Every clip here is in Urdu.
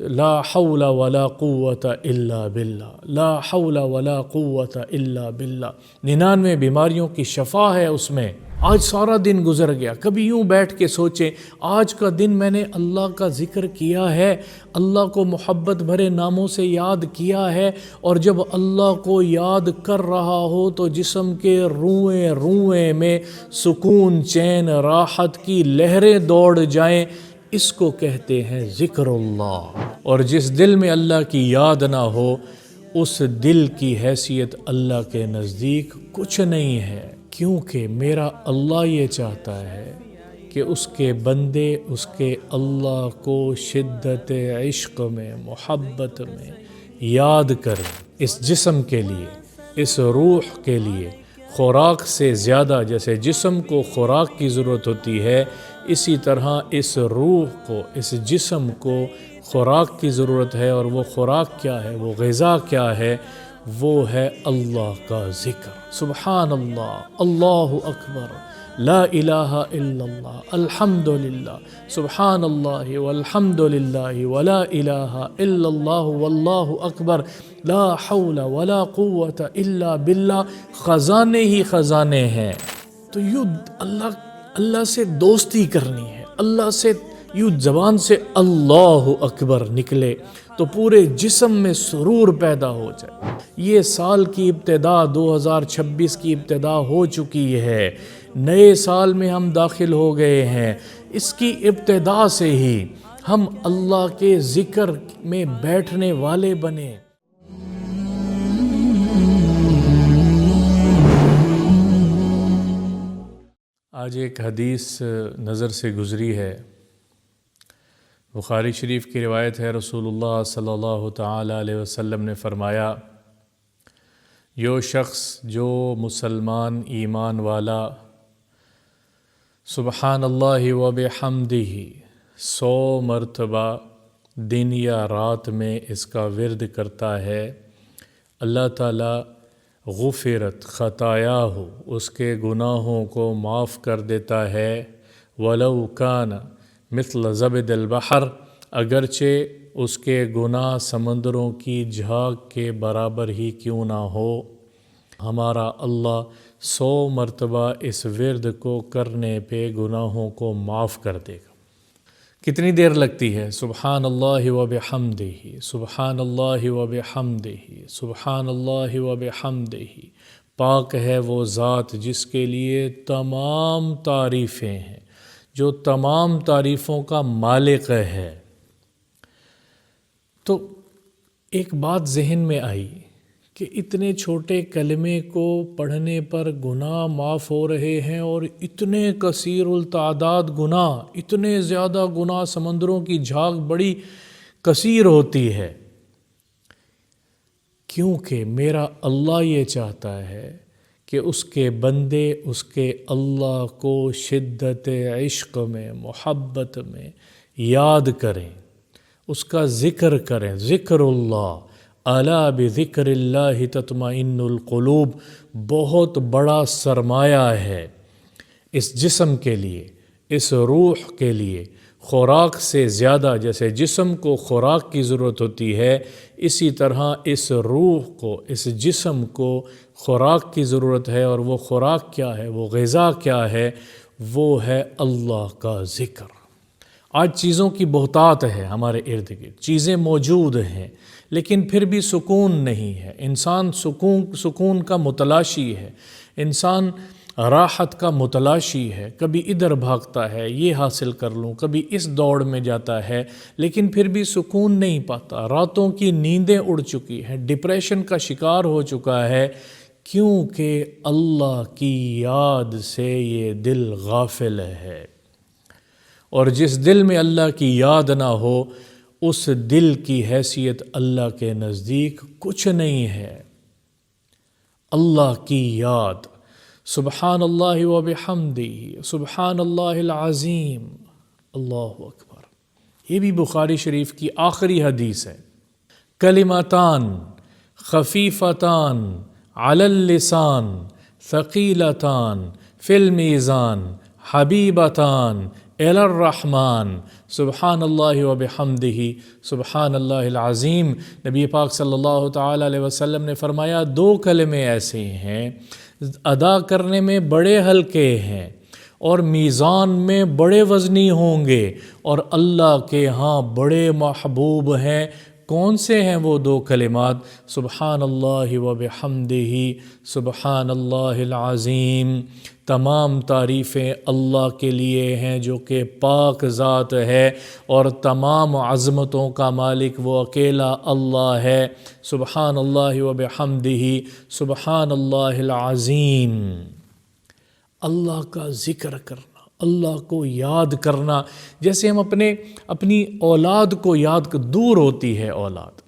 لا حول ولا قوت الا باللہ، لا حول ولا قوت الا باللہ۔ 99 بیماریوں کی شفا ہے اس میں۔ آج سارا دن گزر گیا، کبھی یوں بیٹھ کے سوچیں آج کا دن میں نے اللہ کا ذکر کیا ہے، اللہ کو محبت بھرے ناموں سے یاد کیا ہے، اور جب اللہ کو یاد کر رہا ہو تو جسم کے روئیں روئیں میں سکون، چین، راحت کی لہریں دوڑ جائیں، اس کو کہتے ہیں ذکر اللہ۔ اور جس دل میں اللہ کی یاد نہ ہو، اس دل کی حیثیت اللہ کے نزدیک کچھ نہیں ہے، کیونکہ میرا اللہ یہ چاہتا ہے کہ اس کے بندے اس کے اللہ کو شدت عشق میں، محبت میں یاد کریں۔ اس جسم کے لیے، اس روح کے لیے خوراک سے زیادہ، جیسے جسم کو خوراک کی ضرورت ہوتی ہے، اسی طرح اس روح کو، اس جسم کو خوراک کی ضرورت ہے۔ اور وہ خوراک کیا ہے، وہ غذا کیا ہے؟ وہ ہے اللہ کا ذکر۔ سبحان اللہ، اللہ اکبر، لا الہ الا اللہ، الحمد للہ، سبحان اللہ والحمد للہ ولا الہ الا اللہ واللہ اکبر، لا حول ولا قوت الا باللہ۔ خزانے ہی خزانے ہیں۔ تو یوں اللہ سے دوستی کرنی ہے، اللہ سے یوں زبان سے اللہ اکبر نکلے تو پورے جسم میں سرور پیدا ہو جائے۔ یہ سال کی ابتدا، 2026 کی ابتدا ہو چکی ہے، نئے سال میں ہم داخل ہو گئے ہیں۔ اس کی ابتدا سے ہی ہم اللہ کے ذکر میں بیٹھنے والے بنیں۔ آج ایک حدیث نظر سے گزری ہے، بخاری شریف کی روایت ہے، رسول اللہ صلی اللہ تعالی علیہ وسلم نے فرمایا، جو شخص، جو مسلمان ایمان والا سبحان اللہ و بحمدہ 100 مرتبہ دن یا رات میں اس کا ورد کرتا ہے، اللہ تعالیٰ غفرت خطایاہ، اس کے گناہوں کو معاف کر دیتا ہے، ولو کان مثل زبد البحر، اگرچہ اس کے گناہ سمندروں کی جھاگ کے برابر ہی کیوں نہ ہو۔ ہمارا اللہ 100 مرتبہ اس ورد کو کرنے پہ گناہوں کو معاف کر دے گا۔ کتنی دیر لگتی ہے؟ سبحان اللہ و بحمدہ، سبحان اللہ و بحمدہ، سبحان اللہ و بحمدہ۔ پاک ہے وہ ذات جس کے لیے تمام تعریفیں ہیں، جو تمام تعریفوں کا مالک ہے۔ تو ایک بات ذہن میں آئی کہ اتنے چھوٹے کلمے کو پڑھنے پر گناہ معاف ہو رہے ہیں، اور اتنے کثیر التعداد گناہ، اتنے زیادہ گناہ، سمندروں کی جھاگ بڑی کثیر ہوتی ہے، کیونکہ میرا اللہ یہ چاہتا ہے کہ اس کے بندے اس کے اللہ کو شدت عشق میں، محبت میں یاد کریں، اس کا ذکر کریں۔ ذکر اللہ، الا بذکر اللہ تطمئن القلوب، بہت بڑا سرمایہ ہے اس جسم کے لیے، اس روح کے لیے۔ خوراک سے زیادہ، جیسے جسم کو خوراک کی ضرورت ہوتی ہے، اسی طرح اس روح کو، اس جسم کو خوراک کی ضرورت ہے۔ اور وہ خوراک کیا ہے، وہ غذا کیا ہے؟ وہ ہے اللہ کا ذکر۔ آج چیزوں کی بہتات ہے ہمارے ارد گرد، چیزیں موجود ہیں، لیکن پھر بھی سکون نہیں ہے۔ انسان سکون کا متلاشی ہے، انسان راحت کا متلاشی ہے، کبھی ادھر بھاگتا ہے یہ حاصل کر لوں، کبھی اس دوڑ میں جاتا ہے، لیکن پھر بھی سکون نہیں پاتا۔ راتوں کی نیندیں اڑ چکی ہیں، ڈپریشن کا شکار ہو چکا ہے، کیونکہ اللہ کی یاد سے یہ دل غافل ہے۔ اور جس دل میں اللہ کی یاد نہ ہو، اس دل کی حیثیت اللہ کے نزدیک کچھ نہیں ہے۔ اللہ کی یاد، سبحان اللہ و بحمدہ، سبحان اللہ العظیم، اللہ اکبر۔ یہ بھی بخاری شریف کی آخری حدیث ہے۔ کلمتان خفیفتان علی اللسان ثقیلتان فی المیزان حبیبتان الی الرحمن سبحان اللہ و بحمدہ سبحان اللہ العظیم۔ نبی پاک صلی اللہ تعالی علیہ وسلم نے فرمایا 2 کلمے ایسے ہیں ادا کرنے میں بڑے ہلکے ہیں اور میزان میں بڑے وزنی ہوں گے اور اللہ کے ہاں بڑے محبوب ہیں۔ کون سے ہیں وہ 2 کلمات؟ سبحان اللہ و بحمدہ سبحان اللہ العظیم۔ تمام تعریفیں اللہ کے لیے ہیں جو کہ پاک ذات ہے اور تمام عظمتوں کا مالک وہ اکیلا اللہ ہے۔ سبحان اللہ و بحمدہ سبحان اللہ العظیم۔ اللہ کا ذکر کرنا، اللہ کو یاد کرنا، جیسے ہم اپنی اولاد کو یاد دور ہوتی ہے اولاد،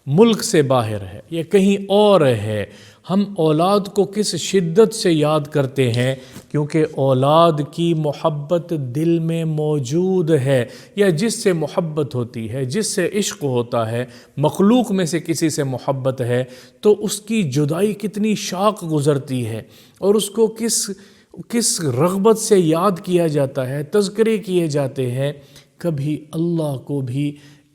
ملک سے باہر ہے یا کہیں اور ہے، ہم اولاد کو کس شدت سے یاد کرتے ہیں کیونکہ اولاد کی محبت دل میں موجود ہے، یا جس سے محبت ہوتی ہے، جس سے عشق ہوتا ہے، مخلوق میں سے کسی سے محبت ہے تو اس کی جدائی کتنی شاق گزرتی ہے اور اس کو کس رغبت سے یاد کیا جاتا ہے، تذکرے کیے جاتے ہیں۔ کبھی اللہ کو بھی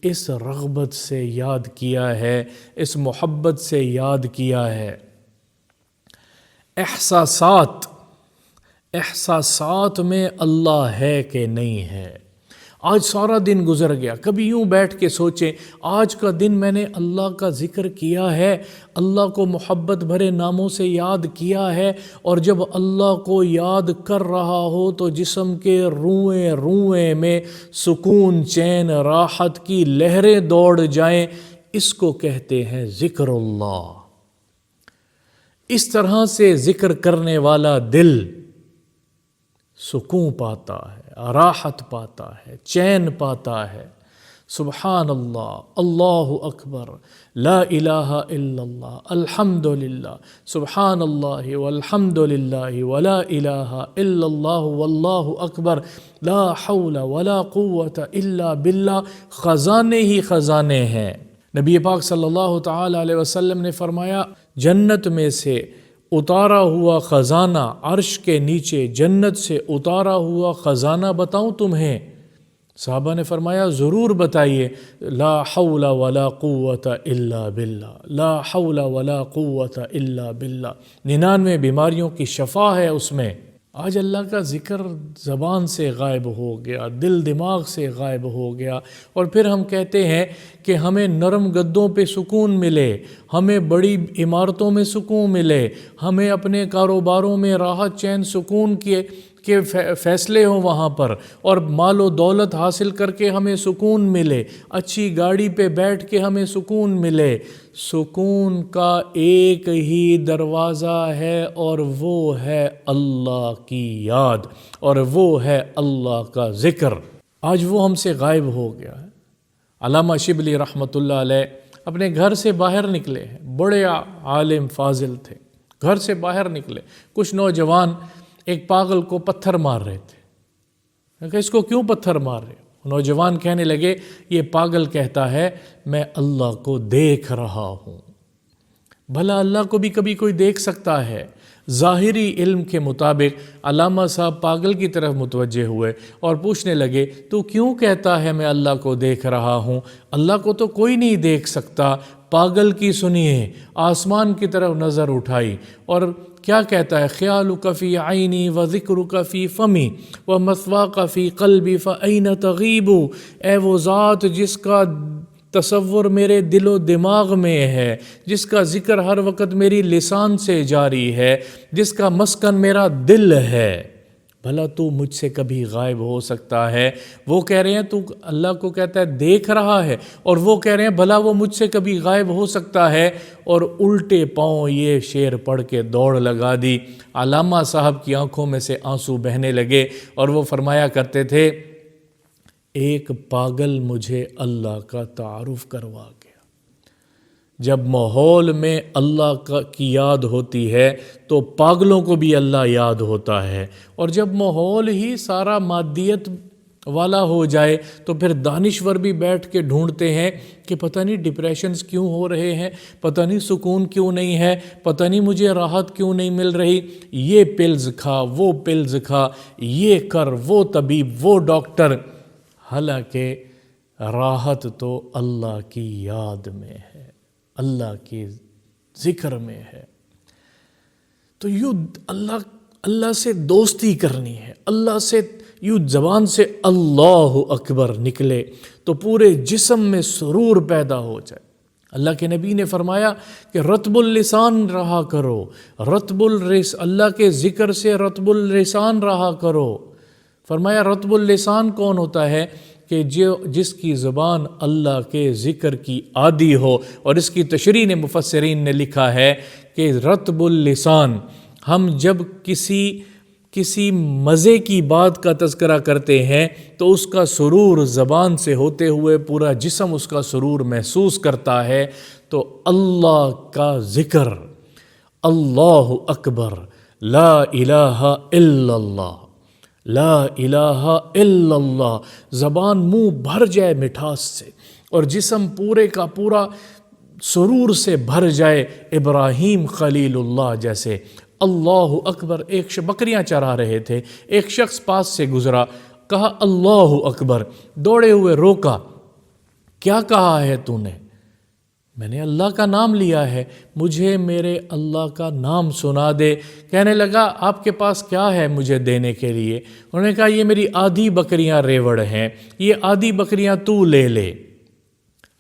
اس رغبت سے یاد کیا ہے، اس محبت سے یاد کیا ہے۔ احساسات میں اللہ ہے کہ نہیں ہے۔ آج سارا دن گزر گیا، کبھی یوں بیٹھ کے سوچیں آج کا دن میں نے اللہ کا ذکر کیا ہے، اللہ کو محبت بھرے ناموں سے یاد کیا ہے، اور جب اللہ کو یاد کر رہا ہو تو جسم کے روئیں روئیں میں سکون، چین، راحت کی لہریں دوڑ جائیں، اس کو کہتے ہیں ذکر اللہ۔ اس طرح سے ذکر کرنے والا دل سکون پاتا ہے، راحت پاتا ہے، چین پاتا ہے۔ سبحان اللہ، اللہ اکبر، لا الہ الا اللہ، الحمد للہ، سبحان اللہ والحمد للہ ولا الہ الا اللہ واللہ اکبر، لا حول ولا قوت الا باللہ۔ خزانے ہی خزانے ہیں۔ نبی پاک صلی اللہ تعالی علیہ وسلم نے فرمایا جنت میں سے اتارا ہوا خزانہ، عرش کے نیچے جنت سے اتارا ہوا خزانہ بتاؤں تمہیں؟ صحابہ نے فرمایا ضرور بتائیے۔ لا حول ولا قوت الا باللہ، لا حول ولا قوت الا باللہ۔ 99 بیماریوں کی شفا ہے اس میں۔ آج اللہ کا ذکر زبان سے غائب ہو گیا، دل دماغ سے غائب ہو گیا، اور پھر ہم کہتے ہیں کہ ہمیں نرم گدوں پہ سکون ملے، ہمیں بڑی عمارتوں میں سکون ملے، ہمیں اپنے کاروباروں میں راحت، چین، سکون کے فیصلے ہوں وہاں پر، اور مال و دولت حاصل کر کے ہمیں سکون ملے، اچھی گاڑی پہ بیٹھ کے ہمیں سکون ملے۔ سکون کا ایک ہی دروازہ ہے اور وہ ہے اللہ کی یاد، اور وہ ہے اللہ کا ذکر۔ آج وہ ہم سے غائب ہو گیا ہے۔ علامہ شبلی رحمۃ اللہ علیہ اپنے گھر سے باہر نکلے ہیں، بڑے عالم فاضل تھے، گھر سے باہر نکلے، کچھ نوجوان ایک پاگل کو پتھر مار رہے تھے۔ کہ اس کو کیوں پتھر مار رہے؟ نوجوان کہنے لگے یہ پاگل کہتا ہے میں اللہ کو دیکھ رہا ہوں۔ بھلا اللہ کو بھی کبھی کوئی دیکھ سکتا ہے؟ ظاہری علم کے مطابق علامہ صاحب پاگل کی طرف متوجہ ہوئے اور پوچھنے لگے تو کیوں کہتا ہے میں اللہ کو دیکھ رہا ہوں؟ اللہ کو تو کوئی نہیں دیکھ سکتا۔ پاگل کی سنیے، آسمان کی طرف نظر اٹھائی اور کیا کہتا ہے؟ خیالک فی عینی و ذکرک فی فمی و مثواک فی قلبی فأین تغیب۔ اے وہ ذات جس کا تصور میرے دل و دماغ میں ہے، جس کا ذکر ہر وقت میری لسان سے جاری ہے، جس کا مسکن میرا دل ہے، بھلا تو مجھ سے کبھی غائب ہو سکتا ہے؟ وہ کہہ رہے ہیں تو اللہ کو کہتا ہے دیکھ رہا ہے، اور وہ کہہ رہے ہیں بھلا وہ مجھ سے کبھی غائب ہو سکتا ہے؟ اور الٹے پاؤں یہ شعر پڑھ کے دوڑ لگا دی۔ علامہ صاحب کی آنکھوں میں سے آنسو بہنے لگے اور وہ فرمایا کرتے تھے ایک پاگل مجھے اللہ کا تعارف کروا گیا۔ جب ماحول میں اللہ کی یاد ہوتی ہے تو پاگلوں کو بھی اللہ یاد ہوتا ہے، اور جب ماحول ہی سارا مادیت والا ہو جائے تو پھر دانشور بھی بیٹھ کے ڈھونڈتے ہیں کہ پتہ نہیں ڈپریشنز کیوں ہو رہے ہیں، پتہ نہیں سکون کیوں نہیں ہے، پتہ نہیں مجھے راحت کیوں نہیں مل رہی، یہ پلز کھا، وہ پلز کھا، یہ کر، وہ طبیب، وہ ڈاکٹر، حالانکہ راحت تو اللہ کی یاد میں ہے، اللہ کی ذکر میں ہے۔ تو یوں اللہ سے دوستی کرنی ہے، اللہ سے یوں زبان سے اللہ اکبر نکلے تو پورے جسم میں سرور پیدا ہو جائے۔ اللہ کے نبی نے فرمایا کہ رطب اللسان رہا کرو، اللہ کے ذکر سے رطب اللسان رہا کرو۔ فرمایا رطب اللسان کون ہوتا ہے؟ کہ جس کی زبان اللہ کے ذکر کی عادی ہو، اور اس کی تشریح مفسرین نے لکھا ہے کہ رطب اللسان، ہم جب کسی مزے کی بات کا تذکرہ کرتے ہیں تو اس کا سرور زبان سے ہوتے ہوئے پورا جسم اس کا سرور محسوس کرتا ہے، تو اللہ کا ذکر، اللہ اکبر، لا الہ الا اللہ، لا الہ الا اللہ، زبان منہ بھر جائے مٹھاس سے اور جسم پورے کا پورا سرور سے بھر جائے، ابراہیم خلیل اللہ جیسے۔ اللہ اکبر، بکریاں چرا رہے تھے، ایک شخص پاس سے گزرا، کہا اللہ اکبر، دوڑے ہوئے روکا، کیا کہا ہے تو نے؟ میں نے اللہ کا نام لیا ہے، مجھے میرے اللہ کا نام سنا دے۔ کہنے لگا آپ کے پاس کیا ہے مجھے دینے کے لیے؟ انہوں نے کہا یہ میری آدھی بکریاں ریوڑ ہیں، یہ آدھی بکریاں تو لے لے،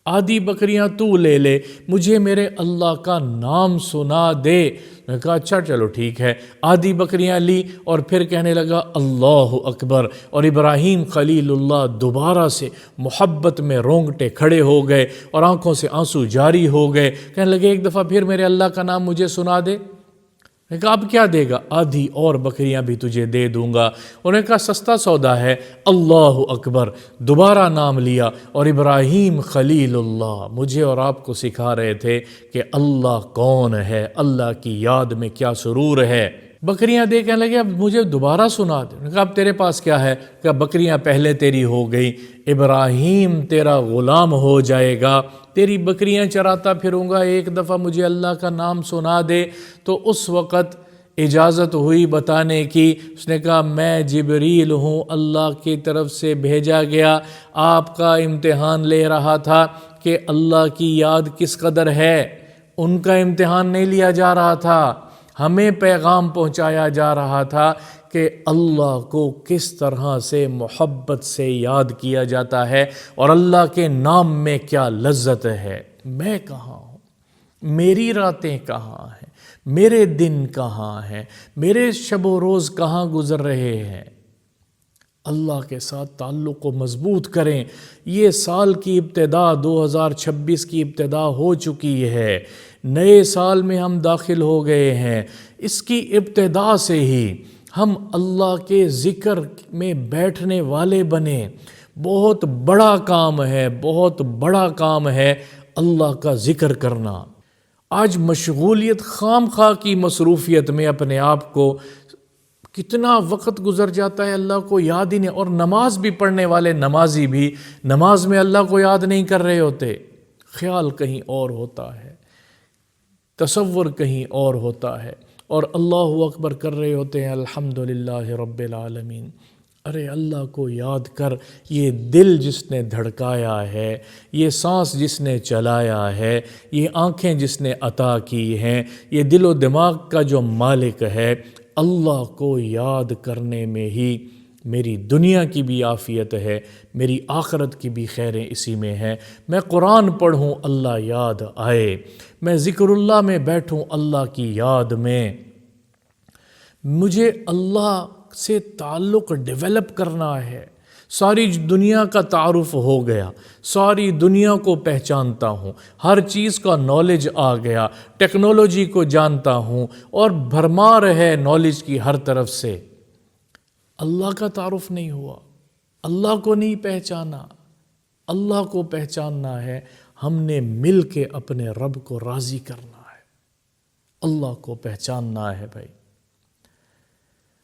آدھی بکریاں تو لے لے، مجھے میرے اللہ کا نام سنا دے۔ میں نے کہا اچھا چلو ٹھیک ہے، آدھی بکریاں لی اور پھر کہنے لگا اللہ اکبر، اور ابراہیم خلیل اللہ دوبارہ سے محبت میں رونگٹے کھڑے ہو گئے اور آنکھوں سے آنسو جاری ہو گئے، کہنے لگے ایک دفعہ پھر میرے اللہ کا نام مجھے سنا دے۔ میں نے کہا اب کیا دے گا؟ آدھی اور بکریاں بھی تجھے دے دوں گا۔ انہوں نے کہا سستا سودا ہے، اللہ اکبر، دوبارہ نام لیا، اور ابراہیم خلیل اللہ مجھے اور آپ کو سکھا رہے تھے کہ اللہ کون ہے، اللہ کی یاد میں کیا سرور ہے۔ بکریاں دے کہنے لگے اب مجھے دوبارہ سنا دے۔ انہوں نے کہا اب تیرے پاس کیا ہے؟ کہ بکریاں پہلے تیری ہو گئی، ابراہیم تیرا غلام ہو جائے گا، تیری بکریاں چراتا پھروں گا، ایک دفعہ مجھے اللہ کا نام سنا دے۔ تو اس وقت اجازت ہوئی بتانے کی، اس نے کہا میں جبریل ہوں، اللہ کی طرف سے بھیجا گیا، آپ کا امتحان لے رہا تھا کہ اللہ کی یاد کس قدر ہے۔ ان کا امتحان نہیں لیا جا رہا تھا، ہمیں پیغام پہنچایا جا رہا تھا کہ اللہ کو کس طرح سے محبت سے یاد کیا جاتا ہے اور اللہ کے نام میں کیا لذت ہے۔ میں کہاں ہوں، میری راتیں کہاں ہیں، میرے دن کہاں ہیں، میرے شب و روز کہاں گزر رہے ہیں۔ اللہ کے ساتھ تعلق کو مضبوط کریں۔ یہ سال کی ابتدا 2026 کی ابتدا ہو چکی ہے، نئے سال میں ہم داخل ہو گئے ہیں۔ اس کی ابتدا سے ہی ہم اللہ کے ذکر میں بیٹھنے والے بنیں۔ بہت بڑا کام ہے، بہت بڑا کام ہے اللہ کا ذکر کرنا۔ آج مشغولیت، خام خواہ کی مصروفیت میں اپنے آپ کو کتنا وقت گزر جاتا ہے اللہ کو یاد ہی نہیں، اور نماز بھی پڑھنے والے نمازی بھی نماز میں اللہ کو یاد نہیں کر رہے ہوتے، خیال کہیں اور ہوتا ہے، تصور کہیں اور ہوتا ہے، اور اللہ اکبر کر رہے ہوتے ہیں الحمدللہ رب العالمین۔ ارے اللہ کو یاد کر، یہ دل جس نے دھڑکایا ہے، یہ سانس جس نے چلایا ہے، یہ آنکھیں جس نے عطا کی ہیں، یہ دل و دماغ کا جو مالک ہے، اللہ کو یاد کرنے میں ہی میری دنیا کی بھی عافیت ہے، میری آخرت کی بھی خیریں اسی میں ہیں۔ میں قرآن پڑھوں اللہ یاد آئے، میں ذکر اللہ میں بیٹھوں اللہ کی یاد میں، مجھے اللہ سے تعلق ڈیولپ کرنا ہے۔ ساری دنیا کا تعارف ہو گیا، ساری دنیا کو پہچانتا ہوں، ہر چیز کا نالج آ گیا، ٹیکنالوجی کو جانتا ہوں اور بھرمار ہے نالج کی ہر طرف سے۔ اللہ کا تعارف نہیں ہوا، اللہ کو نہیں پہچانا۔ اللہ کو پہچاننا ہے، ہم نے مل کے اپنے رب کو راضی کرنا ہے، اللہ کو پہچاننا ہے بھائی۔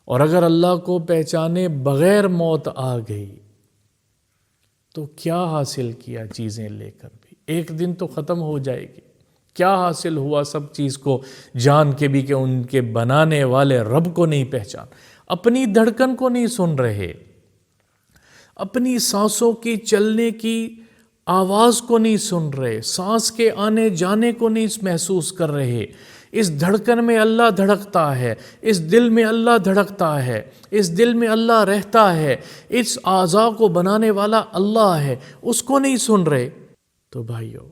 اور اگر اللہ کو پہچانے بغیر موت آ گئی تو کیا حاصل کیا چیزیں لے کر بھی؟ ایک دن تو ختم ہو جائے گی. کیا حاصل ہوا سب چیز کو جان کے بھی کہ ان کے بنانے والے رب کو نہیں پہچان، اپنی دھڑکن کو نہیں سن رہے، اپنی سانسوں کی چلنے کی آواز کو نہیں سن رہے، سانس کے آنے جانے کو نہیں محسوس کر رہے. اس دھڑکن میں اللہ دھڑکتا ہے، اس دل میں اللہ دھڑکتا ہے، اس دل میں اللہ رہتا ہے، اس اعضاء کو بنانے والا اللہ ہے، اس کو نہیں سن رہے. تو بھائیو،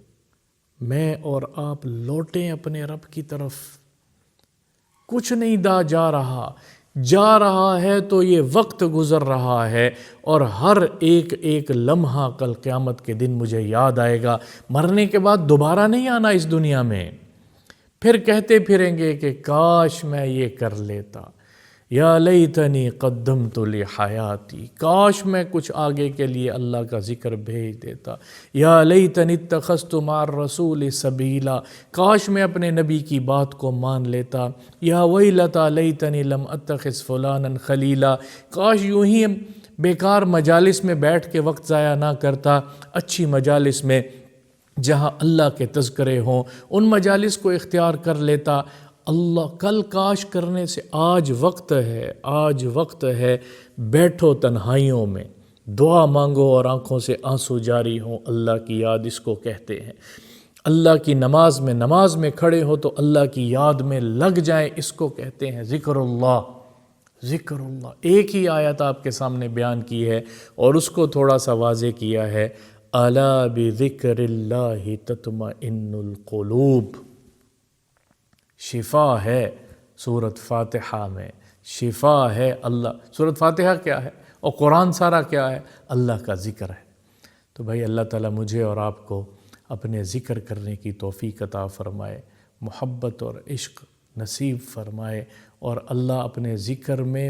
میں اور آپ لوٹیں اپنے رب کی طرف. کچھ نہیں جا رہا ہے تو یہ وقت گزر رہا ہے، اور ہر ایک لمحہ کل قیامت کے دن مجھے یاد آئے گا. مرنے کے بعد دوبارہ نہیں آنا اس دنیا میں. پھر کہتے پھریں گے کہ کاش میں یہ کر لیتا، یا لیتنی قدمت لحیاتی، کاش میں کچھ آگے کے لیے اللہ کا ذکر بھیج دیتا. یا لیتنی اتخذت مع الرسول سبیلا، کاش میں اپنے نبی کی بات کو مان لیتا. یا ویلتا لیتنی لم اتخذ فلانا خلیلا، کاش یوں ہی بیکار مجالس میں بیٹھ کے وقت ضائع نہ کرتا، اچھی مجالس میں جہاں اللہ کے تذکرے ہوں ان مجالس کو اختیار کر لیتا. اللہ کل کاش کرنے سے آج وقت ہے. بیٹھو تنہائیوں میں، دعا مانگو اور آنکھوں سے آنسو جاری ہوں. اللہ کی یاد اس کو کہتے ہیں. اللہ کی نماز میں کھڑے ہو تو اللہ کی یاد میں لگ جائیں، اس کو کہتے ہیں ذکر اللہ. ذکر اللہ ایک ہی آیت آپ کے سامنے بیان کی ہے اور اس کو تھوڑا سا واضح کیا ہے. الا بذکر اللہ تطمئن القلوب. شفا ہے سورۃ فاتحہ میں، شفا ہے اللہ. سورۃ فاتحہ کیا ہے اور قرآن سارا کیا ہے؟ اللہ کا ذکر ہے. تو بھائی اللہ تعالیٰ مجھے اور آپ کو اپنے ذکر کرنے کی توفیق عطا فرمائے، محبت اور عشق نصیب فرمائے، اور اللہ اپنے ذکر میں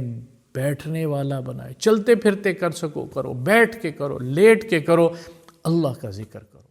بیٹھنے والا بنائے. چلتے پھرتے کر سکو کرو، بیٹھ کے کرو، لیٹ کے کرو، اللہ کا ذکر کرو.